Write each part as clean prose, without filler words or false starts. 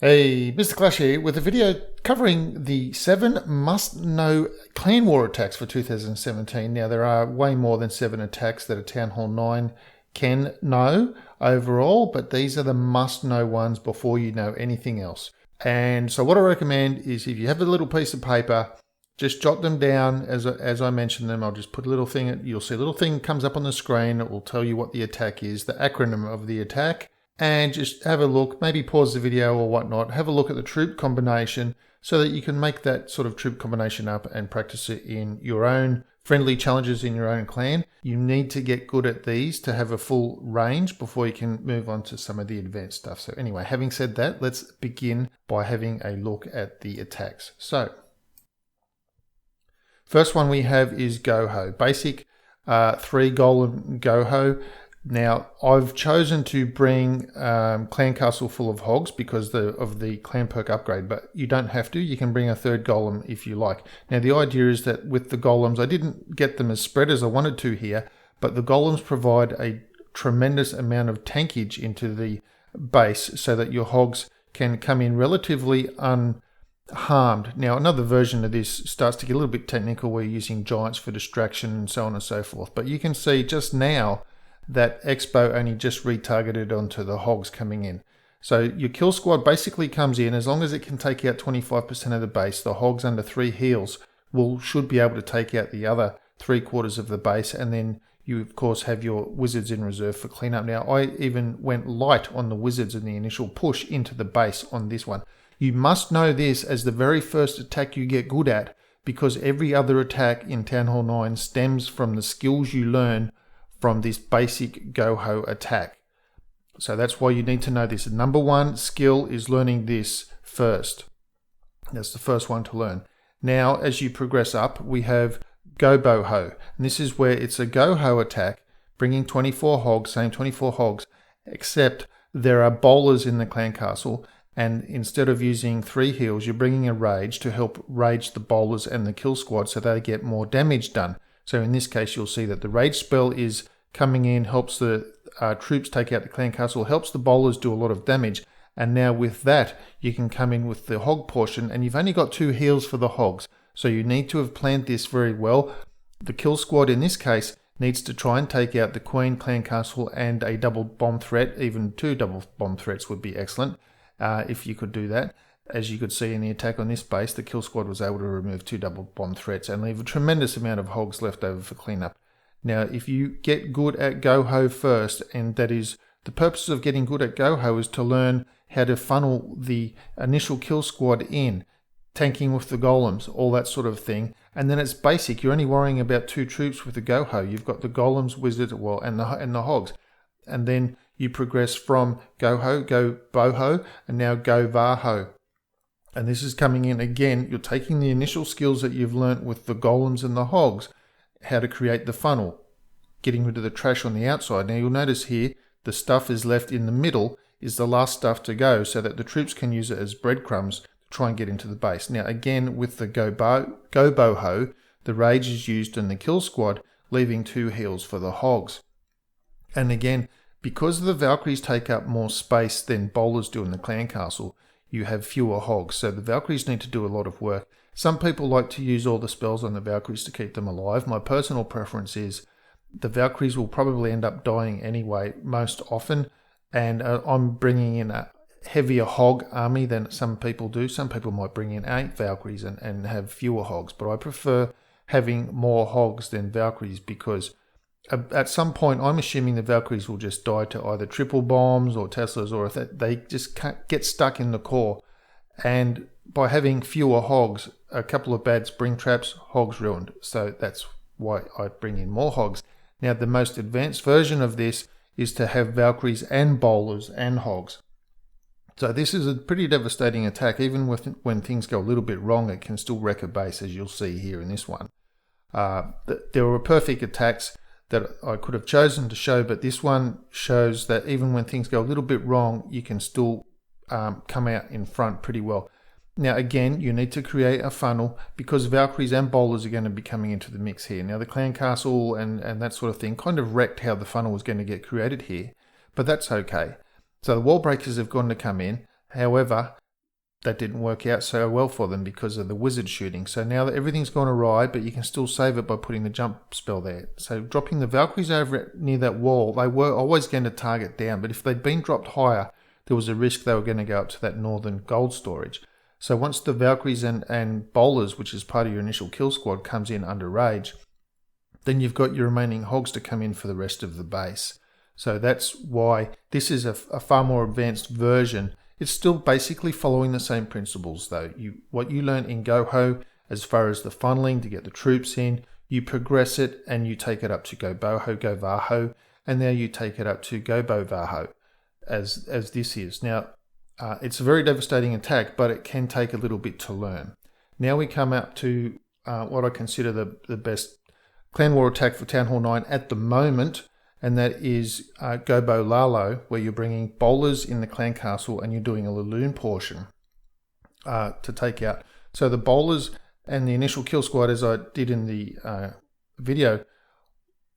Hey, Mr. Clash here with a video covering the 7 must-know clan war attacks for 2017. Now, there are way more than 7 attacks that a Town Hall 9 can know overall, but these are the must-know ones before you know anything else. And so what I recommend is if you have a little piece of paper, just jot them down as I mentioned them. I'll just put a little thing, you'll see a little thing comes up on the screen that will tell you what the attack is, the acronym of the attack. And just have a look, maybe pause the video or whatnot, have a look at the troop combination so that you can make that sort of troop combination up and practice it in your own friendly challenges in your own clan. You need to get good at these to have a full range before you can move on to some of the advanced stuff. So anyway, having said that, let's begin by having a look at the attacks. So, first one we have is Go-Ho, basic 3 golem Go-Ho. Now, I've chosen to bring Clan Castle full of hogs because of the clan perk upgrade, but you don't have to. You can bring a 3rd golem if you like. Now, the idea is that with the golems, I didn't get them as spread as I wanted to here, but the golems provide a tremendous amount of tankage into the base so that your hogs can come in relatively unharmed. Now, another version of this starts to get a little bit technical where you're using giants for distraction and so on and so forth. But you can see just now that Expo only just retargeted onto the hogs coming in. So your kill squad basically comes in, as long as it can take out 25% of the base, the hogs under 3 heals should be able to take out the other 3/4 of the base, and then you of course have your wizards in reserve for cleanup. Now, I even went light on the wizards in the initial push into the base on this one. You must know this as the very first attack you get good at, because every other attack in Town Hall 9 stems from the skills you learn from this basic Go-Ho attack. So that's why you need to know this. Number 1 skill is learning this first. That's the first one to learn. Now, as you progress up, we have Go-Bo-Ho. And this is where it's a Go-Ho attack, bringing 24 hogs, same 24 hogs, except there are bowlers in the clan castle, and instead of using 3 heals, you're bringing a rage to help rage the bowlers and the kill squad so they get more damage done. So in this case, you'll see that the rage spell is coming in, helps the troops take out the clan castle, helps the bowlers do a lot of damage. And now with that, you can come in with the hog portion, and you've only got 2 heals for the hogs. So you need to have planned this very well. The kill squad in this case needs to try and take out the queen, clan castle, and a double bomb threat. Even 2 double bomb threats would be excellent if you could do that. As you could see in the attack on this base, the kill squad was able to remove 2 double bomb threats and leave a tremendous amount of hogs left over for cleanup. Now, if you get good at Go-Ho first, and that is the purpose of getting good at Go-Ho is to learn how to funnel the initial kill squad in, tanking with the golems, all that sort of thing. And then it's basic. You're only worrying about 2 troops with the Go-Ho. You've got the golems, wizard, and the hogs. And then you progress from Go-Ho, Go-Bo-Ho, and now Go-Va-Ho. And this is coming in again, you're taking the initial skills that you've learnt with the golems and the hogs, how to create the funnel, getting rid of the trash on the outside. Now you'll notice here, the stuff is left in the middle, is the last stuff to go, so that the troops can use it as breadcrumbs to try and get into the base. Now again, with the Go-Bo-Ho, the rage is used in the kill squad, leaving 2 heals for the hogs. And again, because the Valkyries take up more space than bowlers do in the clan castle, you have fewer hogs, so the Valkyries need to do a lot of work. Some people like to use all the spells on the Valkyries to keep them alive. My personal preference is the Valkyries will probably end up dying anyway most often, and I'm bringing in a heavier hog army than some people do. Some people might bring in 8 Valkyries and have fewer hogs, but I prefer having more hogs than Valkyries because at some point, I'm assuming the Valkyries will just die to either triple bombs or Teslas, or if they just can't get stuck in the core. And by having fewer hogs, a couple of bad spring traps, hogs ruined. So that's why I bring in more hogs. Now, the most advanced version of this is to have Valkyries and bowlers and hogs. So this is a pretty devastating attack. Even when things go a little bit wrong, it can still wreck a base, as you'll see here in this one. There were perfect attacks that I could have chosen to show, but this one shows that even when things go a little bit wrong, you can still come out in front pretty well. Now again, you need to create a funnel because Valkyries and bowlers are going to be coming into the mix here. Now the clan castle and that sort of thing kind of wrecked how the funnel was going to get created here, but that's okay. So the wall breakers have gone to come in. However, that didn't work out so well for them because of the wizard shooting. So now that everything's gone awry, but you can still save it by putting the jump spell there. So dropping the Valkyries over near that wall, they were always going to target down, but if they'd been dropped higher, there was a risk they were going to go up to that northern gold storage. So once the Valkyries and bowlers, which is part of your initial kill squad, comes in under rage, then you've got your remaining hogs to come in for the rest of the base. So that's why this is a far more advanced version. It's still basically following the same principles though. What you learn in Goho as far as the funneling to get the troops in, you progress it and you take it up to Go Boho, Go Vaho, and now you take it up to Go Bo Vaho as this is. Now, it's a very devastating attack, but it can take a little bit to learn. Now we come up to what I consider the best Clan War attack for Town Hall 9 at the moment, and that is Gobo Lalo, where you're bringing bowlers in the clan castle and you're doing a Laloon portion to take out. So the bowlers and the initial kill squad, as I did in the video,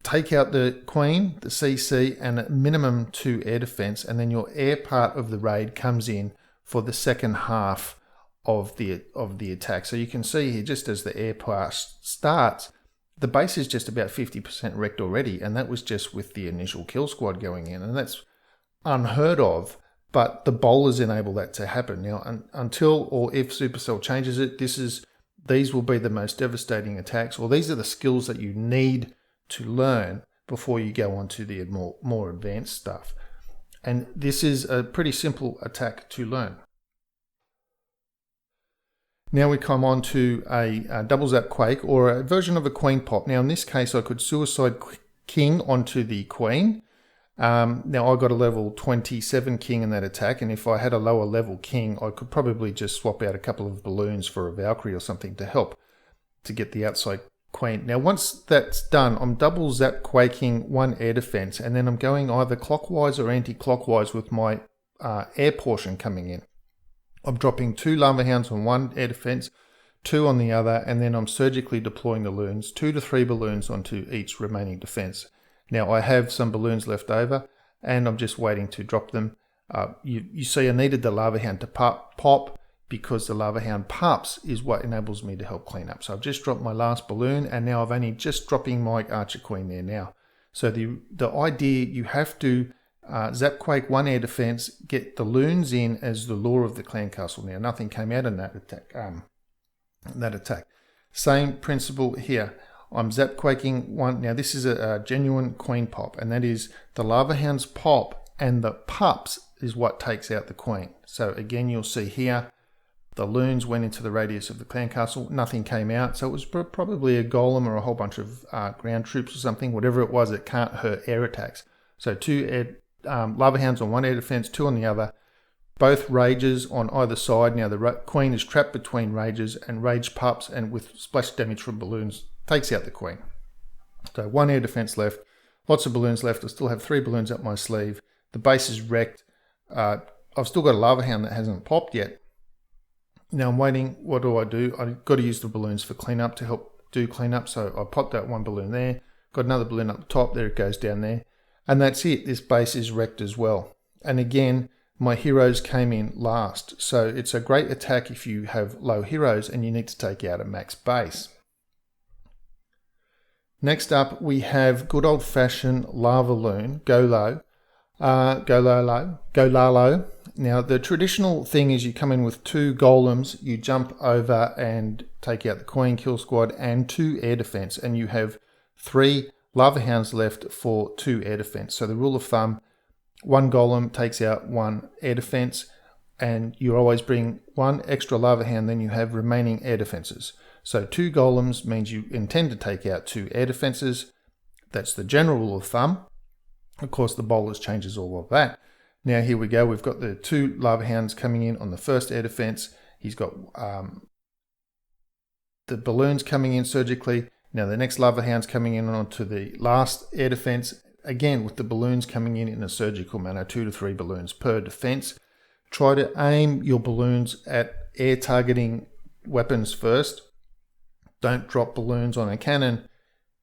take out the Queen, the CC, and at minimum 2 air defense, and then your air part of the raid comes in for the second half of the attack. So you can see here, just as the air part starts, the base is just about 50% wrecked already, and that was just with the initial kill squad going in, and that's unheard of, but the bowlers enable that to happen. Now, until or if Supercell changes it, these will be the most devastating attacks, or these are the skills that you need to learn before you go on to the more advanced stuff. And this is a pretty simple attack to learn. Now we come on to a double zap quake, or a version of a queen pop. Now in this case I could suicide king onto the queen. Now I got a level 27 king in that attack, and if I had a lower level king I could probably just swap out a couple of balloons for a Valkyrie or something to help to get the outside queen. Now once that's done, I'm double zap quaking 1 air defense, and then I'm going either clockwise or anti-clockwise with my air portion coming in. I'm dropping 2 Lava Hounds on 1 air defense, 2 on the other, and then I'm surgically deploying the balloons, 2 to 3 balloons onto each remaining defense. Now I have some balloons left over, and I'm just waiting to drop them. You see I needed the Lava Hound to pop because the Lava Hound pops is what enables me to help clean up. So I've just dropped my last balloon, and now I've only just dropping my Archer Queen there now. So the idea, you have to zap quake 1 air defense, get the loons in as the lure of the clan castle. Now nothing came out in that attack. Same principle here. I'm zap quaking 1. Now this is a genuine queen pop, and that is the Lava Hounds pop, and the pups is what takes out the queen. So again, you'll see here the loons went into the radius of the clan castle, nothing came out, so it was probably a golem or a whole bunch of ground troops or something. Whatever it was, it can't hurt air attacks. So 2 air Lava Hounds on 1 air defense, 2 on the other, both rages on either side. Now the queen is trapped between rages, and rage pups, and with splash damage from balloons takes out the queen. So 1 air defense left, lots of balloons left. I still have 3 balloons up my sleeve. The base is wrecked. I've still got a Lava Hound that hasn't popped yet. Now I'm waiting. What do? I've got to use the balloons for cleanup to help do cleanup. So I popped that 1 balloon there, got another balloon up the top, there it goes down there. And that's it. This base is wrecked as well. And again, my heroes came in last. So it's a great attack if you have low heroes and you need to take out a max base. Next up, we have good old-fashioned Lava Loon, Go Low. Go Lalo. Now, the traditional thing is you come in with 2 golems, you jump over and take out the Queen kill squad and 2 air defense, and you have 3 Lava Hounds left for 2 air defense. So the rule of thumb, 1 golem takes out 1 air defense, and you always bring 1 extra Lava Hound, then you have remaining air defenses. So 2 golems means you intend to take out 2 air defenses. That's the general rule of thumb. Of course, the bowlers changes all of that. Now here we go. We've got the 2 Lava Hounds coming in on the first air defense. He's got the balloons coming in surgically. Now the next Lava Hound's coming in onto the last air defense, again with the balloons coming in a surgical manner, 2 to 3 balloons per defense. Try to aim your balloons at air targeting weapons first. Don't drop balloons on a cannon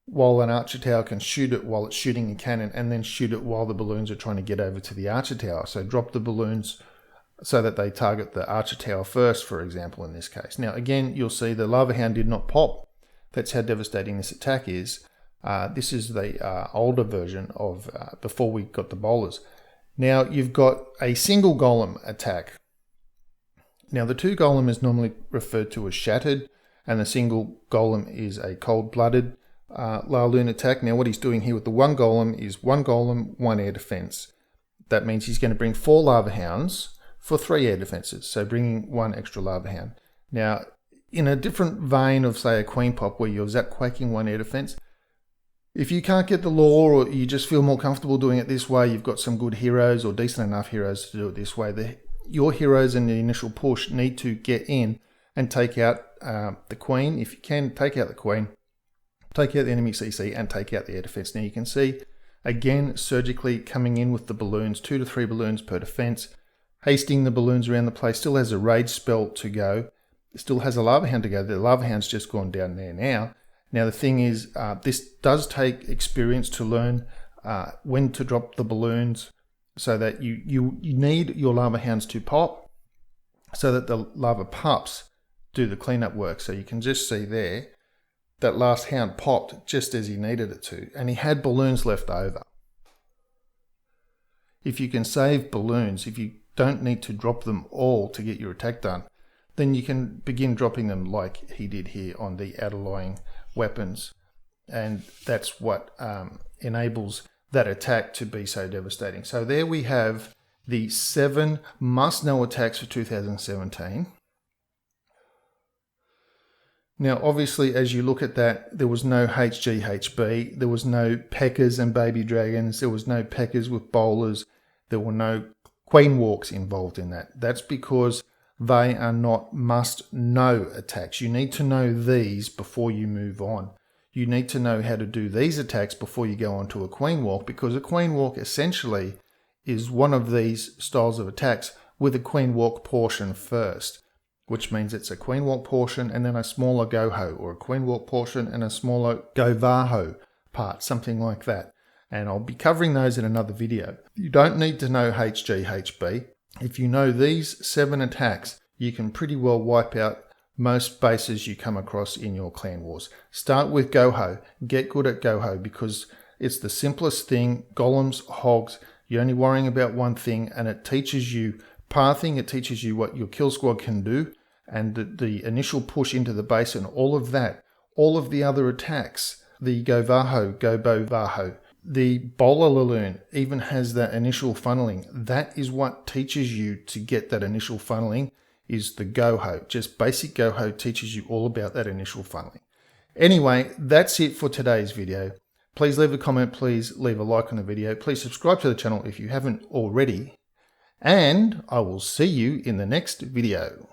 while an archer tower can shoot it while it's shooting a cannon, and then shoot it while the balloons are trying to get over to the archer tower. So drop the balloons so that they target the archer tower first, for example, in this case. Now, again, you'll see the Lava Hound did not pop. That's how devastating this attack is. This is the older version of before we got the bowlers. Now, you've got a single golem attack. Now, the two golem is normally referred to as shattered, and the single golem is a cold-blooded Laloon attack. Now, what he's doing here with the one golem is one golem, one air defense. That means he's going to bring 4 Lava Hounds for 3 air defenses, so bringing 1 extra Lava Hound. Now, in a different vein of, say, a Queen Pop where you're zap quaking 1 air defense, if you can't get the lore or you just feel more comfortable doing it this way, you've got some good heroes or decent enough heroes to do it this way. Your heroes in the initial push need to get in and take out the Queen. If you can, take out the Queen, take out the enemy CC, and take out the air defense. Now you can see, again, surgically coming in with the balloons, 2 to 3 balloons per defense, hasting the balloons around the place, still has a rage spell to go, still has a Lava Hound to go. The Lava Hound's just gone down there now. Now the thing is, this does take experience to learn when to drop the balloons, so that you need your Lava Hounds to pop, so that the Lava Pups do the cleanup work. So you can just see there, that last hound popped just as he needed it to, and he had balloons left over. If you can save balloons, if you don't need to drop them all to get your attack done, then you can begin dropping them like he did here on the out-alloying weapons, and that's what enables that attack to be so devastating. So there we have the 7 must-know attacks for 2017. Now, obviously, as you look at that, there was no HGHB, there was no Peckers and Baby Dragons, there was no Peckers with bowlers, there were no Queen Walks involved in that. That's because they are not must-know attacks. You need to know these before you move on. You need to know how to do these attacks before you go on to a Queen Walk, because a Queen Walk essentially is one of these styles of attacks with a Queen Walk portion first, which means it's a Queen Walk portion and then a smaller Go-Ho, or a Queen Walk portion and a smaller Go-Va-Ho part, something like that. And I'll be covering those in another video. You don't need to know HGHB. If you know these 7 attacks, you can pretty well wipe out most bases you come across in your clan wars. Start with Go-Ho. Get good at Go-Ho because it's the simplest thing. Golems, hogs, you're only worrying about one thing, and it teaches you pathing, it teaches you what your kill squad can do, and the initial push into the base and all of that. All of the other attacks, the Go-Va-Ho, Go-Bo-Va-Ho, the Bowler Laloon even has that initial funneling. That is what teaches you to get that initial funneling, is the Go-Ho. Just basic Go-Ho teaches you all about that initial funneling. Anyway, that's it for today's video. Please leave a comment, please leave a like on the video, please subscribe to the channel if you haven't already, and I will see you in the next video.